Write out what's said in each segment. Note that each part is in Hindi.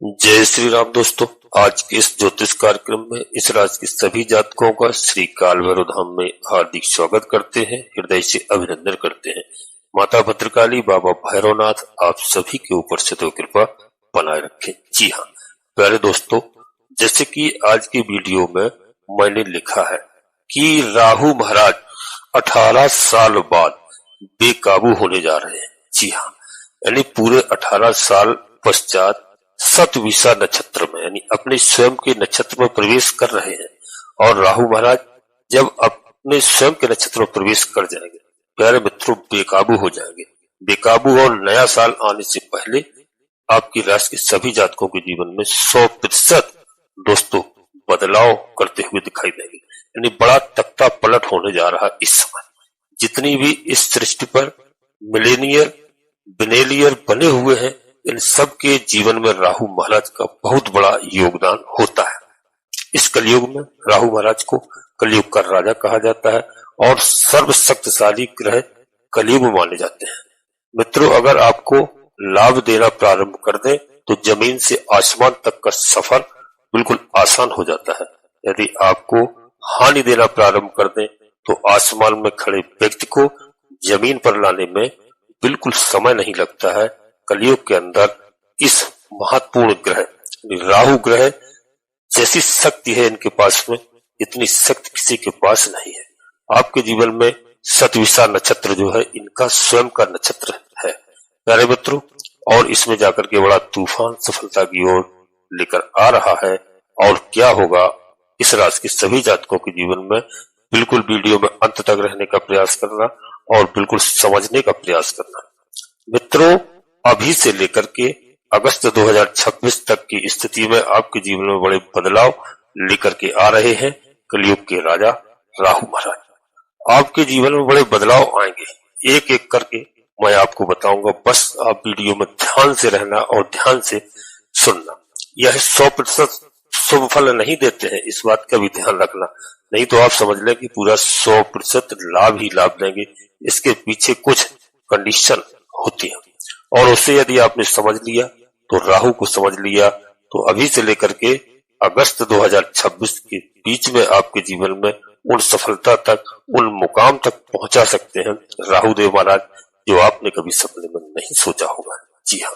जय श्री राम दोस्तों। आज के इस ज्योतिष कार्यक्रम में इस राशि के सभी जातकों का श्री काल भैरव धाम में हार्दिक स्वागत करते हैं, हृदय से अभिनंदन करते हैं। माता भद्रकाली, बाबा भैरवनाथ आप सभी के ऊपर से तो कृपा बनाए रखें। जी हाँ प्यारे दोस्तों, जैसे कि आज की वीडियो में मैंने लिखा है कि राहु महाराज 18 साल बाद बेकाबू होने जा रहे हैं। जी हाँ, यानी पूरे 18 साल पश्चात शतभिषा नक्षत्र में यानी अपने स्वयं के नक्षत्र में प्रवेश कर रहे हैं। और राहु महाराज जब अपने स्वयं के नक्षत्र में प्रवेश कर जाएंगे, प्यारे मित्रों, बेकाबू हो जाएंगे। बेकाबू और नया साल आने से पहले आपकी राशि के सभी जातकों के जीवन में 100% दोस्तों बदलाव करते हुए दिखाई देंगे। यानी बड़ा तख्ता पलट होने जा रहा इस समय। जितनी भी इस सृष्टि पर मिलेनियर बिनेलियर बने हुए हैं, इन सब के जीवन में राहु महाराज का बहुत बड़ा योगदान होता है। इस कलयुग में राहु महाराज को कलयुग का राजा कहा जाता है और सर्वशक्तिशाली ग्रह कलयुग में माने जाते हैं। मित्रों, अगर आपको लाभ देना प्रारंभ कर दें तो जमीन से आसमान तक का सफर बिल्कुल आसान हो जाता है। यदि आपको हानि देना प्रारंभ कर दें तो आसमान में खड़े व्यक्ति को जमीन पर लाने में बिल्कुल समय नहीं लगता है। कलयुग के अंदर इस महत्वपूर्ण ग्रह राहु ग्रह जैसी शक्ति है इनके पास में, इतनी शक्ति किसी के पास नहीं है। आपके जीवन में शतभिषा नक्षत्र जो है इनका स्वयं का नक्षत्र है प्यारे मित्रों, और इसमें जाकर के बड़ा तूफान सफलता की ओर लेकर आ रहा है। और क्या होगा इस राशि के सभी जातकों के जीवन में, बिल्कुल वीडियो में अंत तक रहने का प्रयास करना और बिल्कुल समझने का प्रयास करना। मित्रों, अभी से लेकर के अगस्त 2026 तक की स्थिति में आपके जीवन में बड़े बदलाव लेकर के आ रहे हैं कलयुग के राजा राहु महाराज। आपके जीवन में बड़े बदलाव आएंगे, एक एक करके मैं आपको बताऊंगा। बस आप वीडियो में ध्यान से रहना और ध्यान से सुनना। यह 100% शुभ फल नहीं देते हैं, इस बात का भी ध्यान रखना, नहीं तो आप समझ लें कि पूरा 100% लाभ ही लाभ देंगे। इसके पीछे कुछ कंडीशन होती है और उसे यदि आपने समझ लिया तो राहु को समझ लिया तो अभी से लेकर के अगस्त 2026 के बीच में आपके जीवन में उन सफलता तक, उन मुकाम तक पहुंचा सकते हैं राहु देव महाराज, जो आपने कभी सपने में नहीं सोचा होगा। जी हाँ,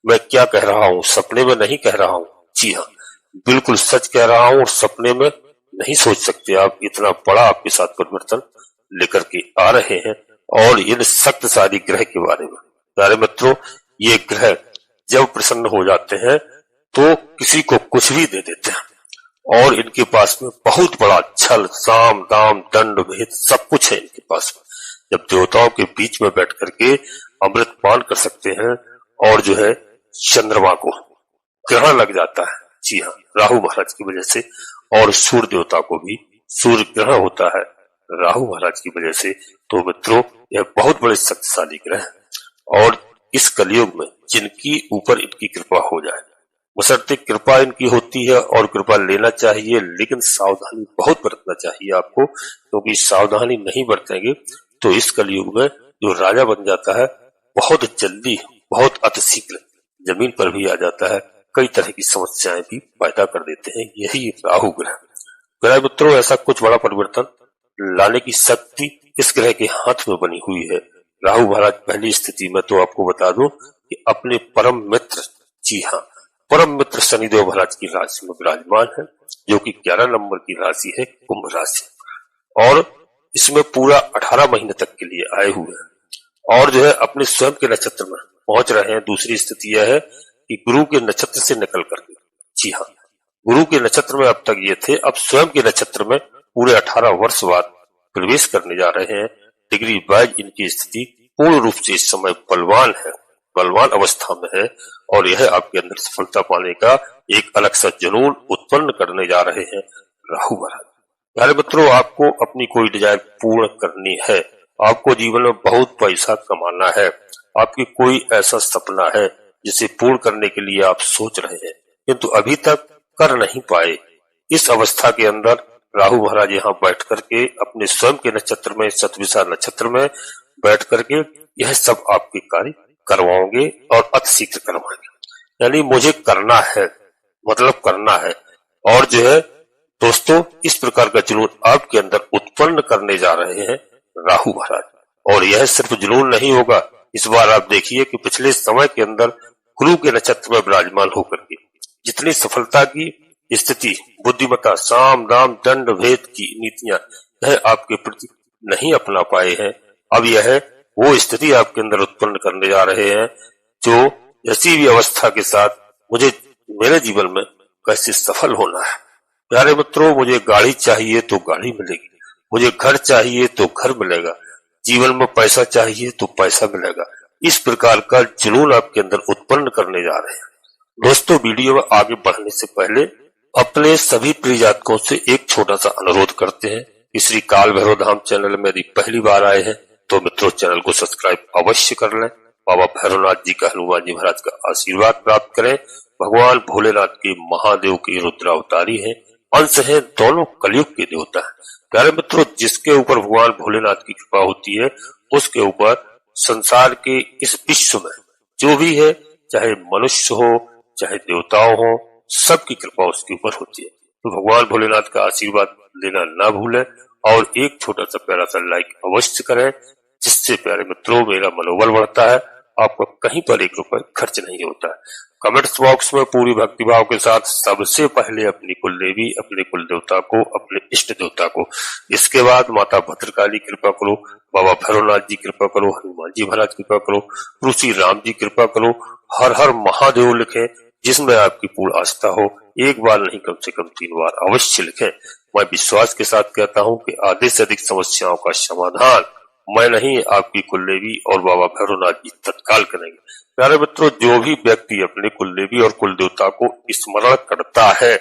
मैं क्या कह रहा हूँ, सपने में नहीं कह रहा हूँ। जी हाँ, बिल्कुल सच कह रहा हूँ। और सपने में नहीं सोच सकते आप, इतना बड़ा आपके साथ परिवर्तन लेकर के आ रहे हैं। और इन शक्तिशाली ग्रह के बारे में प्यारे मित्रों, ये ग्रह जब प्रसन्न हो जाते हैं तो किसी को कुछ भी दे देते हैं। और इनके पास में बहुत बड़ा छल, साम दाम दंड भेद सब कुछ है इनके पास में। जब देवताओं के बीच में बैठ करके अमृत पान कर सकते हैं और जो है चंद्रमा को ग्रहण लग जाता है। जी हाँ, राहु महाराज की वजह से। और सूर्य देवता को भी सूर्य ग्रहण होता है राहु महाराज की वजह से। तो मित्रों, यह बहुत बड़े शक्तिशाली ग्रह है और इस कलयुग में जिनकी ऊपर इनकी कृपा हो जाए, बशर्ते कृपा इनकी होती है और कृपा लेना चाहिए, लेकिन सावधानी बहुत बरतना चाहिए आपको, क्योंकि सावधानी नहीं बरतेंगे तो इस कलयुग में जो राजा बन जाता है बहुत जल्दी, बहुत अतिशीघ्र जमीन पर भी आ जाता है। कई तरह की समस्याएं भी पैदा कर देते हैं यही राहु ग्रह। मित्रों, ऐसा कुछ बड़ा परिवर्तन लाने की शक्ति इस ग्रह के हाथ में बनी हुई है। राहु महाराज पहली स्थिति में तो आपको बता दूं कि अपने परम मित्र, जी हाँ, परम मित्र शनिदेव महाराज की राशि में विराजमान है, जो कि 11 नंबर की राशि है, कुंभ राशि। और इसमें पूरा 18 महीने तक के लिए आए हुए हैं और जो है अपने स्वयं के नक्षत्र में पहुंच रहे हैं। दूसरी स्थिति यह है कि गुरु के नक्षत्र से निकल करके, जी हाँ, गुरु के नक्षत्र में अब तक ये थे, अब स्वयं के नक्षत्र में पूरे 18 वर्ष बाद प्रवेश करने जा रहे हैं। डिग्री वाइज इनकी स्थिति पूर्ण रूप से इस समय बलवान है, बलवान अवस्था में है और यह आपके अंदर सफलता पाने का एक अलग सा जुनून उत्पन्न करने जा रहे हैं राहु महाराज। प्यारे मित्रों, आपको अपनी कोई डिजायर पूर्ण करनी है, आपको जीवन में बहुत पैसा कमाना है, आपकी कोई ऐसा सपना है जिसे पूर्ण करने के लिए आप सोच रहे हैं किंतु अभी तक कर नहीं पाए, इस अवस्था के अंदर राहु महाराज यहाँ बैठ करके अपने स्वयं के नक्षत्र में, शतभिषा नक्षत्र में बैठ करके यह सब आपके कार्य करवाओगे और अतिशीघ्र करवाएंगे। यानी मुझे करना है, मतलब करना है। और जो है दोस्तों, इस प्रकार का जुनून आपके अंदर उत्पन्न करने जा रहे हैं राहु महाराज। और यह सिर्फ जुनून नहीं होगा, इस बार आप देखिए कि पिछले समय के अंदर गुरु के नक्षत्र में विराजमान होकर के जितनी सफलता की स्थिति, बुद्धिमत्ता, साम दाम दंड भेद की नीतियां यह आपके प्रति नहीं अपना पाए हैं, अब यह वो स्थिति आपके अंदर उत्पन्न करने जा रहे हैं जो ऐसी भी अवस्था के साथ मुझे मेरे जीवन में कैसे सफल होना है। प्यारे मित्रों, मुझे गाड़ी चाहिए तो गाड़ी मिलेगी, मुझे घर चाहिए तो घर मिलेगा, जीवन में पैसा चाहिए तो पैसा मिलेगा। इस प्रकार का जुनून आपके अंदर उत्पन्न करने जा रहे हैं। दोस्तों, वीडियो में आगे बढ़ने से पहले अपने सभी प्रिय जातकों से एक छोटा सा अनुरोध करते हैं कि श्री काल भैरव धाम चैनल में यदि पहली बार आए हैं तो मित्रों चैनल को सब्सक्राइब अवश्य कर लें। बाबा भैरवनाथ जी का, हनुमान जी महाराज का आशीर्वाद प्राप्त करें। भगवान भोलेनाथ के महादेव के रुद्रावतारी हैं, अंश है, दोनों कलयुग के देवता है। प्यारे मित्रों, जिसके ऊपर भगवान भोलेनाथ की कृपा होती है उसके ऊपर संसार के इस विश्व में जो भी है, चाहे मनुष्य हो चाहे देवताओं हो, सबकी कृपा उसके ऊपर होती है। तो भगवान भोलेनाथ का आशीर्वाद लेना ना भूलें और एक छोटा सा प्यारा सा लाइक अवश्य करें, जिससे प्यारे मित्रों मेरा मनोबल बढ़ता है, आपको कहीं पर एक रुपए खर्च नहीं होता है। कमेंट्स बॉक्स में पूरी भक्तिभाव के साथ सबसे पहले अपनी कुल देवी, अपने कुल देवता को, अपने इष्ट देवता को, इसके बाद माता भद्रकाली कृपा करो, बाबा भैरवनाथ जी कृपा करो, हनुमान जी महाराज कृपा करो, ऋषि राम जी कृपा करो, हर हर महादेव लिखें जिसमें आपकी पूर्ण आस्था हो। एक बार नहीं, कम से कम 3 बार अवश्य लिखें। मैं विश्वास के साथ कहता हूं कि आधे से अधिक समस्याओं का समाधान मैं नहीं, आपकी कुलदेवी और बाबा भैरवनाथ जी तत्काल करेंगे। प्यारे मित्रों, जो भी व्यक्ति अपने कुलदेवी और कुल देवता को स्मरण करता है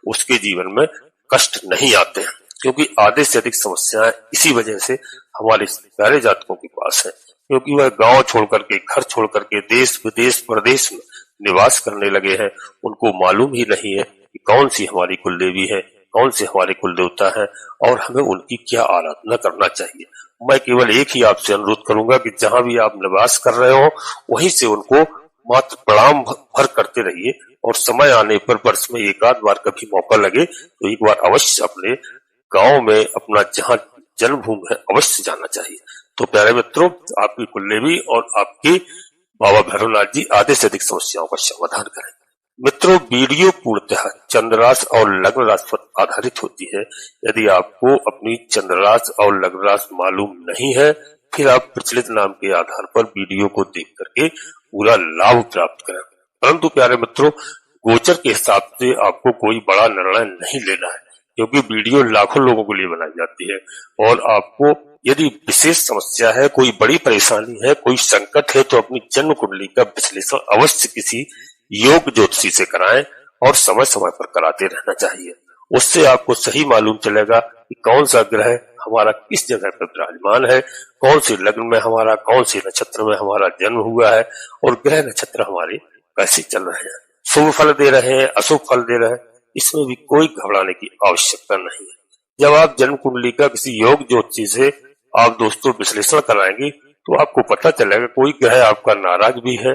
उसके जीवन में कष्ट नहीं आते हैं, क्योंकि आधे से अधिक समस्याएं इसी वजह से हमारे प्यारे जातकों के पास है, क्योंकि वह गांव छोड़ करके, घर छोड़ करके देश विदेश परदेश में निवास करने लगे हैं। उनको मालूम ही नहीं है कि कौन सी हमारी कुलदेवी है, कौन से हमारे कुल देवता है और हमें उनकी क्या आराधना करना चाहिए। मैं केवल एक ही आपसे अनुरोध करूंगा कि जहां भी आप निवास कर रहे हो वहीं से उनको मात्र प्रणाम भर करते रहिए, और समय आने पर वर्ष में एक आध बार कभी मौका लगे तो एक बार अवश्य अपने गांव में, अपना जहां जन्मभूमि है, अवश्य जाना चाहिए। तो प्यारे मित्रों, आपकी कुलदेवी और आपकी बाबा भैरवनाथ जी आधे से अधिक समस्याओं का समाधान करें। मित्रों, वीडियो पूर्णतः चंद्रराशि और लग्न राशि पर आधारित होती है। यदि आपको अपनी चंद्रराशि और लग्न राशि मालूम नहीं है, फिर आप प्रचलित नाम के आधार पर वीडियो को देख करके पूरा लाभ प्राप्त करें। परंतु प्यारे मित्रों, गोचर के हिसाब से आपको कोई बड़ा निर्णय नहीं लेना है, क्योंकि वीडियो लाखों लोगों के लिए बनाई जाती है। और आपको यदि विशेष समस्या है, कोई बड़ी परेशानी है, कोई संकट है, तो अपनी जन्म कुंडली का विश्लेषण अवश्य किसी योग ज्योतिषी से कराएं और समय समय पर कराते रहना चाहिए। उससे आपको सही मालूम चलेगा कि कौन सा ग्रह हमारा किस जगह पर विराजमान है, कौन से लग्न में हमारा, कौन से नक्षत्र में हमारा जन्म हुआ है और ग्रह नक्षत्र हमारे कैसे चल रहे हैं, शुभ फल दे रहे हैं, अशुभ फल दे रहे हैं। इसमें भी कोई घबराने की आवश्यकता नहीं है। जब आप जन्म कुंडली का किसी योग ज्योतिषी से आप दोस्तों विश्लेषण कराएंगे तो आपको पता चलेगा कोई ग्रह आपका नाराज भी है,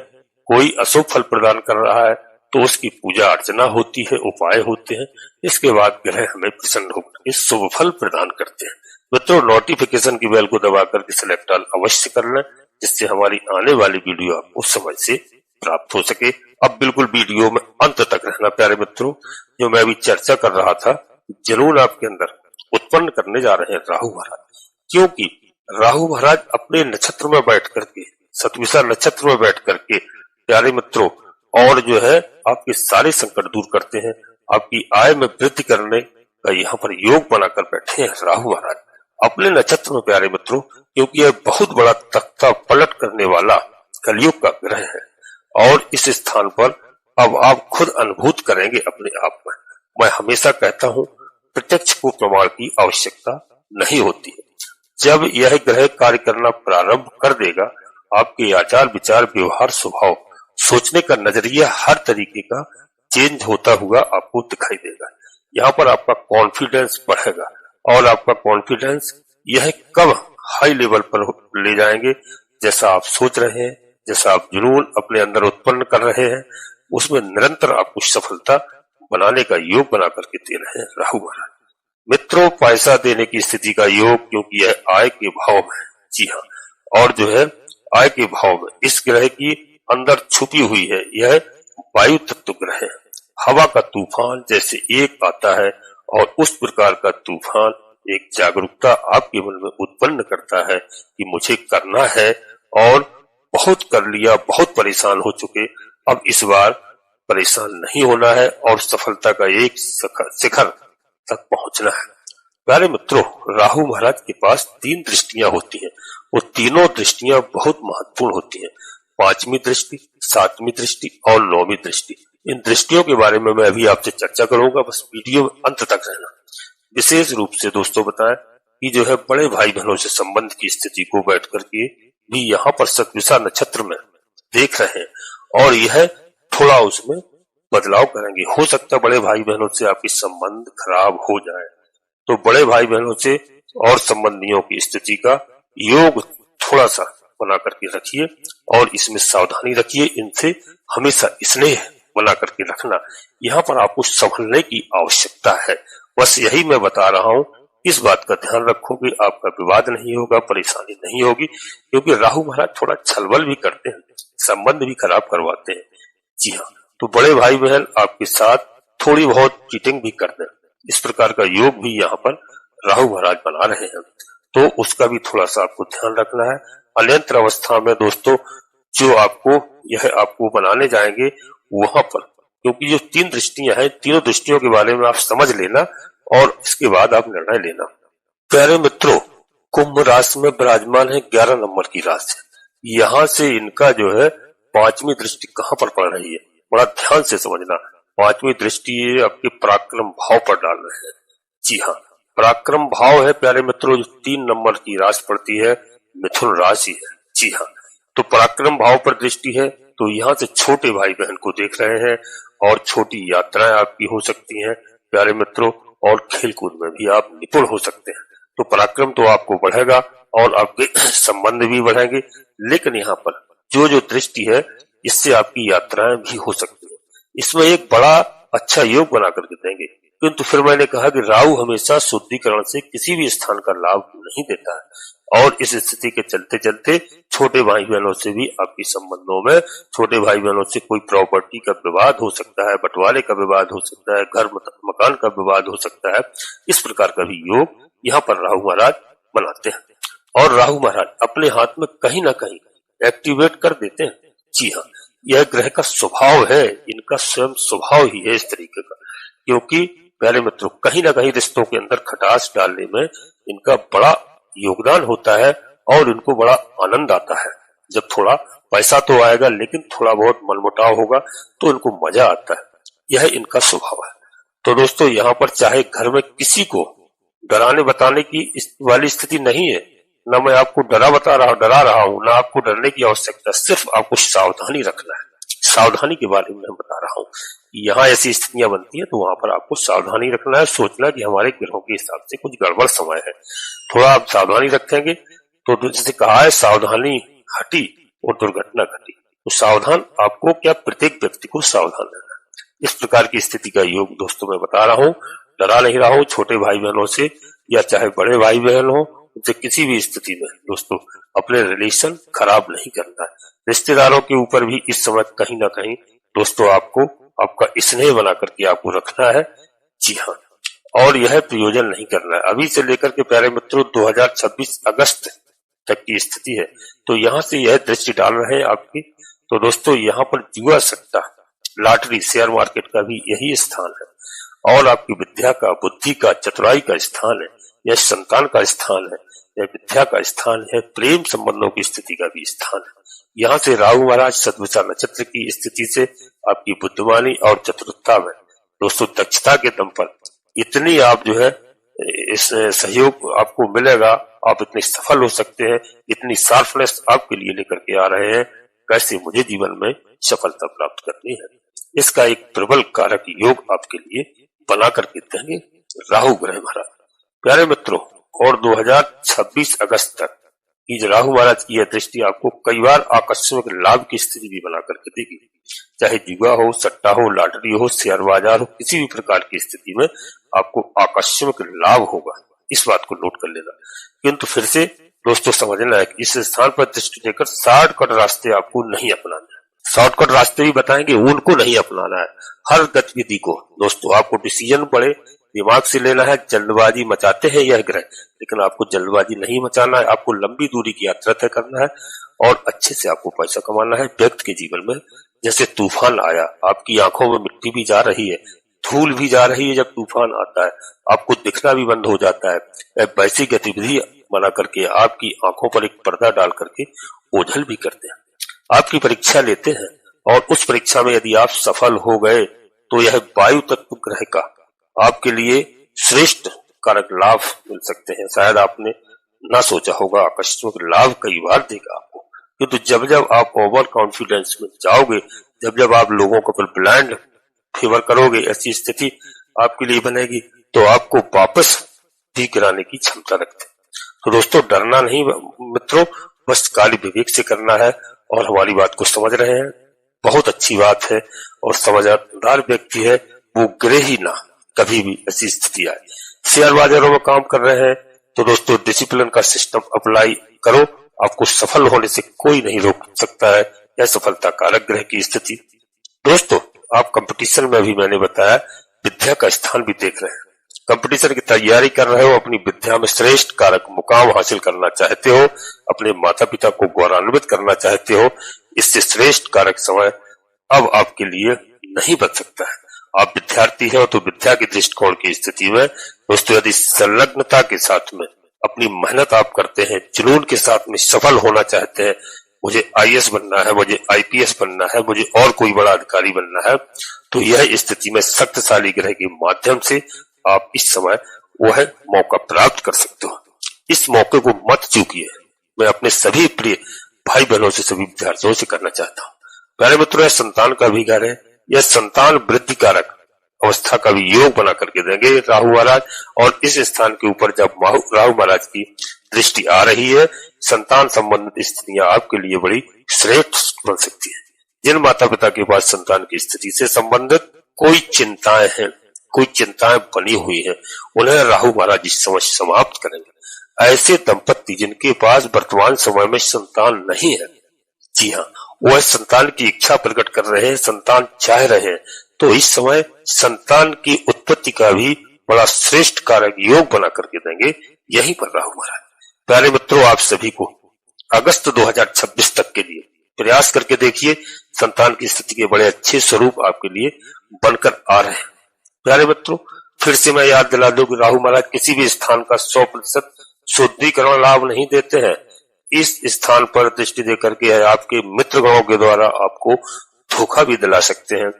कोई अशुभ फल प्रदान कर रहा है, तो उसकी पूजा अर्चना होती है, उपाय होते हैं। इसके बाद ग्रह हमें प्रसन्न होकर के शुभ फल प्रदान करते हैं। मित्रों, नोटिफिकेशन की बेल को दबा करके सिलेक्ट ऑल अवश्य कर लें, जिससे हमारी आने वाली वीडियो आपको समय से प्राप्त हो सके। अब बिल्कुल वीडियो में अंत तक रहना प्यारे मित्रों। जो मैं अभी चर्चा कर रहा था, जुनून आपके अंदर उत्पन्न करने जा रहे हैं राहु महाराज, क्योंकि राहु महाराज अपने नक्षत्र में बैठ करके, सतविषा नक्षत्र में बैठ करके प्यारे मित्रों, और जो है आपके सारे संकट दूर करते हैं, आपकी आय में वृद्धि करने का यहाँ पर योग बनाकर बैठे हैं राहु महाराज अपने नक्षत्र में प्यारे मित्रों, क्योंकि यह बहुत बड़ा तख्ता पलट करने वाला कलयुग का ग्रह है। और इस स्थान पर अब आप खुद अनुभूत करेंगे अपने आप में। मैं हमेशा कहता हूँ, प्रत्यक्ष को प्रमाण की आवश्यकता नहीं होती है। जब यह ग्रह कार्य करना प्रारंभ कर देगा, आपके आचार विचार, व्यवहार, स्वभाव, सोचने का नजरिया हर तरीके का चेंज होता हुआ आपको दिखाई देगा। यहाँ पर आपका कॉन्फिडेंस बढ़ेगा, और आपका कॉन्फिडेंस यह कब हाई लेवल पर ले जाएंगे, जैसा आप सोच रहे हैं, जैसा आप जुनून अपने अंदर उत्पन्न कर रहे हैं, उसमें निरंतर आपको सफलता बनाने का योग बना करके दे रहे हैं राहु महाराज। मित्रों, पैसा देने की स्थिति का योग, क्योंकि यह आय के भाव में है। जी हाँ, और जो है आय के भाव में इस ग्रह की अंदर छुपी हुई है, यह वायु तत्व ग्रह है। हवा का तूफान जैसे एक आता है और उस प्रकार का तूफान एक जागरूकता आपके मन में उत्पन्न करता है कि मुझे करना है और बहुत कर लिया, बहुत परेशान हो चुके, अब इस बार परेशान नहीं होना है और सफलता का एक शिखर तक पहुंचना है। प्यारे मित्रों, राहु महाराज के पास 3 दृष्टियां होती हैं। वो तीनों दृष्टियां बहुत महत्वपूर्ण होती हैं। 5वीं दृष्टि, 7वीं दृष्टि और 9वीं दृष्टि। इन दृष्टियों के बारे में मैं अभी आपसे चर्चा करूंगा, बस वीडियो अंत तक रहना। विशेष रूप से दोस्तों बताएं कि जो है बड़े भाई बहनों से संबंध की स्थिति को बैठ करके भी यहाँ पर शतभिषा नक्षत्र में देख रहे हैं और यह थोड़ा उसमें बदलाव करेंगे। हो सकता है बड़े भाई बहनों से आपकी संबंध खराब हो जाए, तो बड़े भाई बहनों से और संबंधियों की स्थिति का योग थोड़ा सा बना करके रखिए और इसमें सावधानी रखिए। इनसे हमेशा स्नेह बना करके रखना। यहाँ पर आपको संभलने की आवश्यकता है, बस यही मैं बता रहा हूँ। इस बात का ध्यान रखो कि आपका विवाद नहीं होगा, परेशानी नहीं होगी, क्योंकि राहु महाराज थोड़ा छलबल भी करते हैं, संबंध भी खराब करवाते हैं। जी हाँ, तो बड़े भाई बहन आपके साथ थोड़ी बहुत चीटिंग भी करते हैं। इस प्रकार का योग भी यहाँ पर राहु महाराज बना रहे हैं, तो उसका भी थोड़ा सा आपको ध्यान रखना है। अनियंत्र अवस्था में दोस्तों जो आपको बनाने जाएंगे वहां पर, क्योंकि जो 3 दृष्टियां हैं, तीनों दृष्टियों के बारे में आप समझ लेना और इसके बाद आप निर्णय लेना। प्यारे मित्रों, कुंभ राशि में विराजमान है 11 नंबर की राशि। यहाँ से इनका जो है 5वीं दृष्टि कहाँ पर पड़ रही है, बड़ा ध्यान से समझना। 5वीं दृष्टि ये आपके पराक्रम भाव पर डाल रहे हैं। जी हाँ, पराक्रम भाव है प्यारे मित्रों, जो 3 नंबर की राशि पड़ती है, मिथुन राशि है। जी हाँ, तो पराक्रम भाव पर दृष्टि है, तो यहाँ से छोटे भाई बहन को देख रहे हैं और छोटी यात्राएं आपकी हो सकती हैं प्यारे मित्रों, और खेलकूद में भी आप निपुण हो सकते हैं। तो पराक्रम तो आपको बढ़ेगा और आपके संबंध भी बढ़ेंगे, लेकिन यहाँ पर जो दृष्टि है इससे आपकी यात्राएं भी हो सकती है। इसमें एक बड़ा अच्छा योग बना करके देंगे, किंतु फिर मैंने कहा कि राहु हमेशा शुद्धिकरण से किसी भी स्थान का लाभ नहीं देता है और इस स्थिति के चलते चलते छोटे भाई बहनों से भी आपकी संबंधों में, छोटे भाई बहनों से कोई प्रॉपर्टी का विवाद हो सकता है, बंटवारे का विवाद हो सकता है, घर मकान का विवाद हो सकता है। इस प्रकार का भी योग यहाँ पर राहु महाराज बनाते हैं और राहु महाराज अपने हाथ में कहीं ना कहीं एक्टिवेट कर देते हैं। जी हाँ, यह ग्रह का स्वभाव है, इनका स्वयं स्वभाव ही है इस तरीके का, क्योंकि प्यारे मित्रों कहीं ना कहीं रिश्तों के अंदर खटास डालने में इनका बड़ा योगदान होता है और इनको बड़ा आनंद आता है। जब थोड़ा पैसा तो आएगा लेकिन थोड़ा बहुत मनमुटाव होगा तो इनको मजा आता है, यह इनका स्वभाव है। तो दोस्तों यहाँ पर चाहे घर में किसी को डराने बताने की वाली स्थिति नहीं है, ना मैं आपको डरा रहा हूँ, ना आपको डरने की आवश्यकता, सिर्फ आपको सावधानी रखना है। सावधानी के बारे में मैं बता रहा हूँ। यहाँ ऐसी स्थितियां बनती है तो वहां पर आपको सावधानी रखना है, सोचना कि हमारे ग्रहों के हिसाब से कुछ गड़बड़ समय है, थोड़ा आप सावधानी रखेंगे तो जैसे कहा है सावधानी हटी और दुर्घटना घटी। तो सावधान आपको क्या, प्रत्येक व्यक्ति को सावधान रहना है। इस प्रकार की स्थिति का योग दोस्तों मैं बता रहा हूँ, डरा नहीं रहा हूँ। छोटे भाई बहनों से या चाहे बड़े भाई बहन हो, उनसे किसी भी स्थिति में दोस्तों अपने रिलेशन खराब नहीं करना है। रिश्तेदारों के ऊपर भी इस समय कहीं ना कहीं दोस्तों आपको आपका स्नेह बना करके आपको रखना है। जी हाँ, और यह प्रयोजन नहीं करना है। अभी से लेकर के प्यारे मित्रों 2026 अगस्त तक की स्थिति है, तो यहाँ से यह दृष्टि डाल रहे हैं आपकी। तो दोस्तों यहाँ पर जुआ, सट्टा, लॉटरी, शेयर मार्केट का भी यही स्थान है और आपकी विद्या का, बुद्धि का, चतुराई का स्थान है, यह संतान का स्थान है, यह विद्या का स्थान है, प्रेम संबंधों की स्थिति का भी स्थान है। यहाँ से राहु महाराज शतभिषा नक्षत्र की स्थिति से आपकी बुद्धिमानी और चतुरता में दोस्तों दक्षता के दम पर इतनी आप जो है इस सहयोग आपको मिलेगा, आप इतने सफल हो सकते हैं, इतनी शार्पनेस आपके लिए लेकर के आ रहे हैं, कैसे मुझे जीवन में सफलता प्राप्त करनी है। इसका एक प्रबल कारक योग आपके लिए बना करके देंगे राहु ग्रह महाराज। प्यारे मित्रों, और 2026 अगस्त तक कि राहु महाराज की यह दृष्टि आपको कई बार आकस्मिक लाभ की स्थिति भी बना करके देगी। चाहे जुआ हो, सट्टा हो, लॉटरी हो, शेयर बाजार हो, किसी भी प्रकार की स्थिति में आपको आकस्मिक लाभ होगा, इस बात को नोट कर लेना। किंतु फिर से दोस्तों समझना है कि इस स्थान पर दृष्टि देकर शॉर्टकट रास्ते आपको नहीं अपनाना है। शॉर्टकट रास्ते भी बताएंगे, उनको नहीं अपनाना है। हर गतिविधि को दोस्तों आपको डिसीजन पड़े दिमाग से लेना है। जल्दबाजी मचाते हैं यह ग्रह, लेकिन आपको जल्दबाजी नहीं मचाना है। आपको लंबी दूरी की यात्रा तय करना है और अच्छे से आपको पैसा कमाना है। व्यक्ति के जीवन में जैसे तूफान आया, आपकी आंखों में मिट्टी भी जा रही है, धूल भी जा रही है। जब तूफान आता है आपको दिखना भी बंद हो जाता है। वैसी गतिविधि बना करके आपकी आंखों पर एक पर्दा डाल करके ओझल भी करते हैं। आपकी परीक्षा लेते हैं और उस परीक्षा में यदि आप सफल हो गए तो यह वायु तत्व ग्रह का आपके लिए श्रेष्ठ कारक लाभ मिल सकते हैं। शायद आपने ना सोचा होगा, आकस्मिक लाभ कई बार देगा आपको। किंतु जब जब आप ओवर कॉन्फिडेंस में जाओगे, जब जब आप लोगों को पर ब्लाइंड फेवर करोगे, ऐसी स्थिति आपके लिए बनेगी तो आपको वापस भी गिराने की क्षमता रखते हैं। तो दोस्तों डरना नहीं मित्रों, बस काली विवेक से करना है। और हमारी बात को समझ रहे हैं, बहुत अच्छी बात है। और समझदार व्यक्ति है वो गिरे ही ना, कभी भी ऐसी स्थिति आए। शेयर बाजारों में काम कर रहे हैं तो दोस्तों डिसिप्लिन का सिस्टम अप्लाई करो, आपको सफल होने से कोई नहीं रोक सकता है। यह सफलता कारक ग्रह की स्थिति। दोस्तों आप कंपटीशन में भी मैंने बताया विद्या का स्थान भी देख रहे हैं। कंपटीशन की तैयारी कर रहे हो, अपनी विद्या में श्रेष्ठ कारक मुकाम हासिल करना चाहते हो, अपने माता पिता को गौरवान्वित करना चाहते हो, इससे श्रेष्ठ कारक समय अब आपके लिए नहीं बच सकता है। आप विद्यार्थी हो तो विद्या के दृष्टिकोण की स्थिति में दोस्तों यदि संलग्नता के साथ में अपनी मेहनत आप करते हैं, जुनून के साथ में सफल होना चाहते हैं, मुझे आईएएस बनना है, मुझे आईपीएस बनना है, मुझे और कोई बड़ा अधिकारी बनना है, तो यह स्थिति में शक्तिशाली ग्रह के माध्यम से आप इस समय वह मौका प्राप्त कर सकते हो। इस मौके को मत चूकिए। मैं अपने सभी प्रिय भाई बहनों से, सभी विद्यार्थियों से करना चाहता हूँ। प्यारे मित्रों, यह संतान का भी घर है। यह संतान वृद्धि कारक अवस्था का भी योग बना करके देंगे राहु महाराज। और इस स्थान के ऊपर जब राहु महाराज की दृष्टि आ रही है, संतान संबंधित स्थितियां आपके लिए बड़ी श्रेष्ठ बन सकती है। जिन माता पिता के पास संतान की स्थिति से संबंधित कोई चिंताएं हैं, कोई चिंताएं बनी हुई हैं, उन्हें राहु महाराज इस समय समाप्त करेंगे। ऐसे दंपत्ति जिनके पास वर्तमान समय में संतान नहीं है, जी हाँ, वह संतान की इच्छा प्रकट कर रहे हैं, संतान चाह रहे हैं, तो इस समय संतान की उत्पत्ति का भी बड़ा श्रेष्ठ कारक योग बना करके देंगे यहीं पर राहु महाराज। प्यारे मित्रों, आप सभी को अगस्त 2026 तक के लिए प्रयास करके देखिए। संतान की स्थिति के बड़े अच्छे स्वरूप आपके लिए बनकर आ रहे हैं। प्यारे मित्रों, फिर से मैं याद दिला दूं कि राहु महाराज किसी भी स्थान का 100% शुद्धिकरण लाभ नहीं देते हैं। इस स्थान पर दृष्टि देकर के आपके मित्र गणों के द्वारा आपको धोखा भी दिला सकते हैं।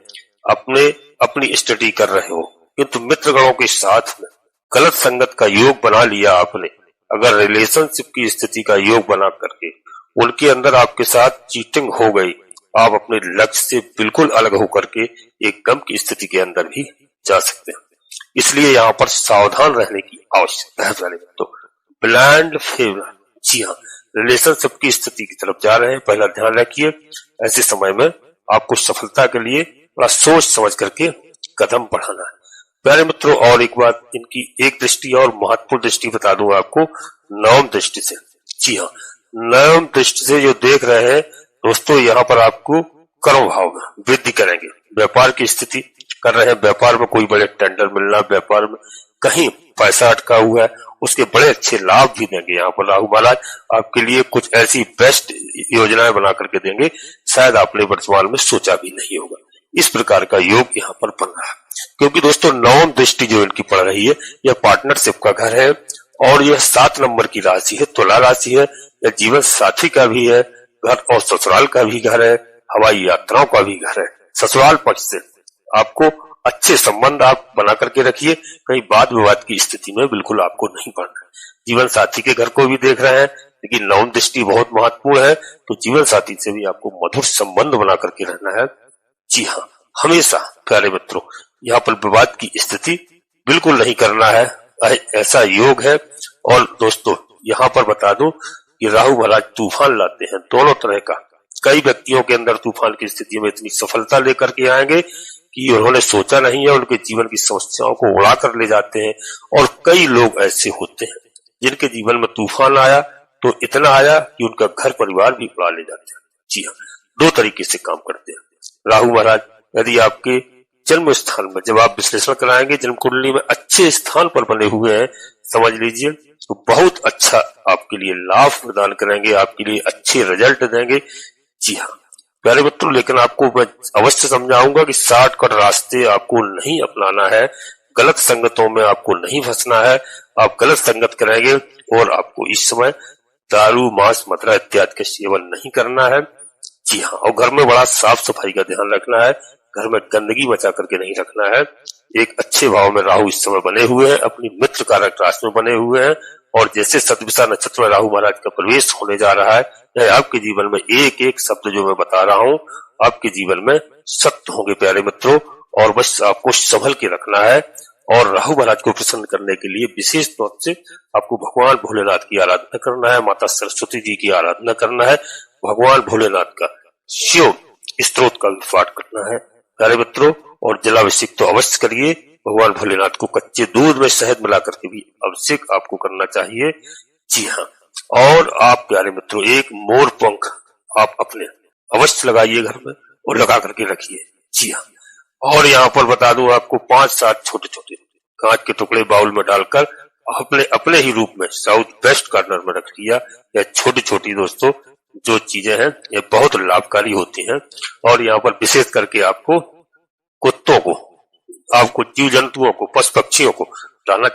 अपनी स्टडी कर रहे हो किंतु मित्र गणों के साथ में गलत संगत का योग बना लिया आपने, अगर रिलेशनशिप की स्थिति का योग बना करके उनके अंदर आपके साथ चीटिंग हो गई, आप अपने लक्ष्य से बिल्कुल अलग होकर के एक गम की स्थिति के अंदर भी जा सकते हैं। इसलिए यहाँ पर सावधान रहने की आवश्यकता है। तो ब्लाइंड फेवर, जी हाँ, रिलेशनशिप की स्थिति की तरफ जा रहे हैं, पहला ध्यान रखिए। ऐसे समय में आपको सफलता के लिए बड़ा सोच समझ करके कदम बढ़ाना है। प्यारे मित्रों, और एक बात, इनकी एक दृष्टि और महत्वपूर्ण दृष्टि बता दूंगा आपको, नवम दृष्टि से। जी हाँ, नवम दृष्टि से जो देख रहे हैं दोस्तों, यहाँ पर आपको कर्म भाव में वृद्धि करेंगे। व्यापार की स्थिति कर रहे हैं, व्यापार में कोई बड़े टेंडर मिलना, व्यापार में कहीं पैसा अटका हुआ है, उसके बड़े अच्छे लाभ भी देंगे। यहाँ पर राहु महाराज आपके लिए कुछ ऐसी बेस्ट योजनाएं बना करके देंगे, शायद आपने वर्तमान में सोचा भी नहीं होगा। इस प्रकार का योग यहाँ पर बन रहा है, क्योंकि दोस्तों नवम दृष्टि जो इनकी पड़ रही है, यह पार्टनरशिप का घर है और यह 7 नंबर की राशि है, तुला राशि है। यह जीवन साथी का भी है घर और ससुराल का भी घर है, हवाई यात्राओं का भी घर है। ससुराल पक्ष से आपको अच्छे संबंध आप बना करके रखिए, कहीं वाद विवाद की स्थिति में बिल्कुल आपको नहीं पड़ना है। जीवन साथी के घर को भी देख रहे हैं, लेकिन नवम दृष्टि बहुत महत्वपूर्ण है, तो जीवन साथी से भी आपको मधुर संबंध बना करके रहना है। जी हाँ, हमेशा प्यारे मित्रों, यहाँ पर विवाद की स्थिति बिल्कुल नहीं करना है, ऐसा योग है। और दोस्तों यहाँ पर बता दूं ये राहु महाराज तूफान लाते हैं दोनों तरह का। कई व्यक्तियों के अंदर तूफान की स्थिति में इतनी सफलता लेकर के आएंगे कि उन्होंने सोचा नहीं है, उनके जीवन की समस्याओं को उड़ा कर ले जाते हैं। और कई लोग ऐसे होते हैं जिनके जीवन में तूफान आया तो इतना आया कि उनका घर परिवार भी उड़ा ले जाते हैं। जी हाँ, दो तरीके से काम करते हैं राहु महाराज। यदि आपके जन्म स्थान में जब आप विश्लेषण कराएंगे जन्म कुंडली में अच्छे स्थान पर बने हुए हैं, समझ लीजिए तो बहुत अच्छा आपके लिए लाभ प्रदान करेंगे, आपके लिए अच्छे रिजल्ट देंगे। जी हाँ प्यारे मित्रों, लेकिन आपको मैं अवश्य समझाऊंगा कि शॉर्टकट रास्ते आपको नहीं अपनाना है, गलत संगतों में आपको नहीं फंसना है। आप गलत संगत करेंगे और आपको इस समय दारू मांस मदिरा इत्यादि का सेवन नहीं करना है। जी हाँ, और घर में बड़ा साफ सफाई का ध्यान रखना है, घर में गंदगी बचा करके नहीं रखना है। एक अच्छे भाव में राहु इस समय बने हुए हैं, अपनी मित्र कारक राशि में बने हुए हैं और जैसे शतभिषा नक्षत्र में राहु महाराज का प्रवेश होने जा रहा है, आपके जीवन में एक एक शब्द जो मैं बता रहा हूँ आपके जीवन में सत्य होंगे प्यारे मित्रों। और बस आपको संभल के रखना है और राहु महाराज को प्रसन्न करने के लिए विशेष तौर से आपको भगवान भोलेनाथ की आराधना करना है, माता सरस्वती जी की आराधना करना है, भगवान भोलेनाथ का शिव स्तोत्र का भी पाठ करना है प्यारे मित्रों। और जलाभिषेक तो अवश्य करिए, भगवान भोलेनाथ को कच्चे दूध में शहद मिला करके भी अभिषेक आपको करना चाहिए। जी हाँ, और आप प्यारे मित्रों एक मोर पंख आप अपने अवश्य लगाइए घर में और लगा करके रखिए। जी हाँ, और यहाँ पर बता दूं आपको 5-7 छोटे छोटे कांच के टुकड़े बाउल में डालकर अपने अपने ही रूप में साउथ वेस्ट कॉर्नर में रख लिया। यह छोटी छोटी दोस्तों जो चीजें हैं ये बहुत लाभकारी होती हैं। और यहाँ पर विशेष करके आपको कुत्तों को, आपको जीव जंतुओं को, पशु पक्षियों को दाना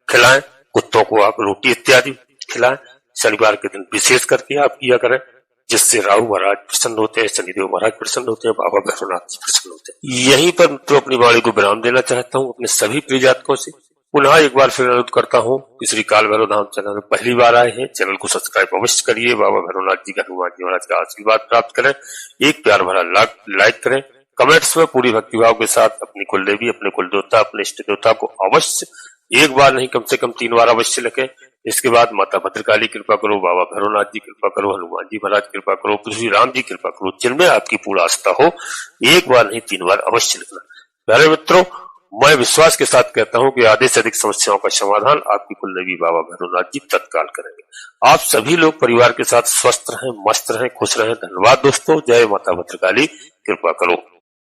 खिलाएं, कुत्तों को आप रोटी इत्यादि खिलाएं। शनिवार के दिन विशेष करके आप किया करें, जिससे राहु महाराज प्रसन्न होते हैं, शनिदेव महाराज प्रसन्न होते हैं, बाबा भैरवनाथ जी प्रसन्न होते हैं। यहीं पर मित्रों अपनी वाणी को विराम देना चाहता हूँ अपने सभी प्रिय जातकों से। पुनः एक बार फिर अनुरोध करता हूँ कि श्री काल भैरव धाम चैनल में पहली बार आए हैं, चैनल को सब्सक्राइब अवश्य करिए, बाबा भैरवनाथ जी का, हनुमान जी महाराज का आशीर्वाद प्राप्त करें, एक प्यार भरा लाइक करें, कमेंट्स में पूरी भक्तिभाव के साथ अपनी कुल देवी, अपने कुल देवता, अपने इष्ट देवता को अवश्य एक बार नहीं कम से कम 3 बार अवश्य लिखें। इसके बाद माता भद्रकाली कृपा करो, बाबा भैरवनाथ जी कृपा करो, हनुमान जी महाराज कृपा करो, श्री राम जी कृपा करो, जिनमें आपकी पूर्ण आस्था हो, एक बार नहीं 3 बार अवश्य लिखना। प्यारे मित्रों, मैं विश्वास के साथ कहता हूं कि आधे से अधिक समस्याओं का समाधान आपकी कुलदेवी बाबा भैरवनाथ जी तत्काल करेंगे। आप सभी लोग परिवार के साथ स्वस्थ रहें, मस्त रहें, खुश रहें। धन्यवाद दोस्तों, जय माता भद्रकाली कृपा करो।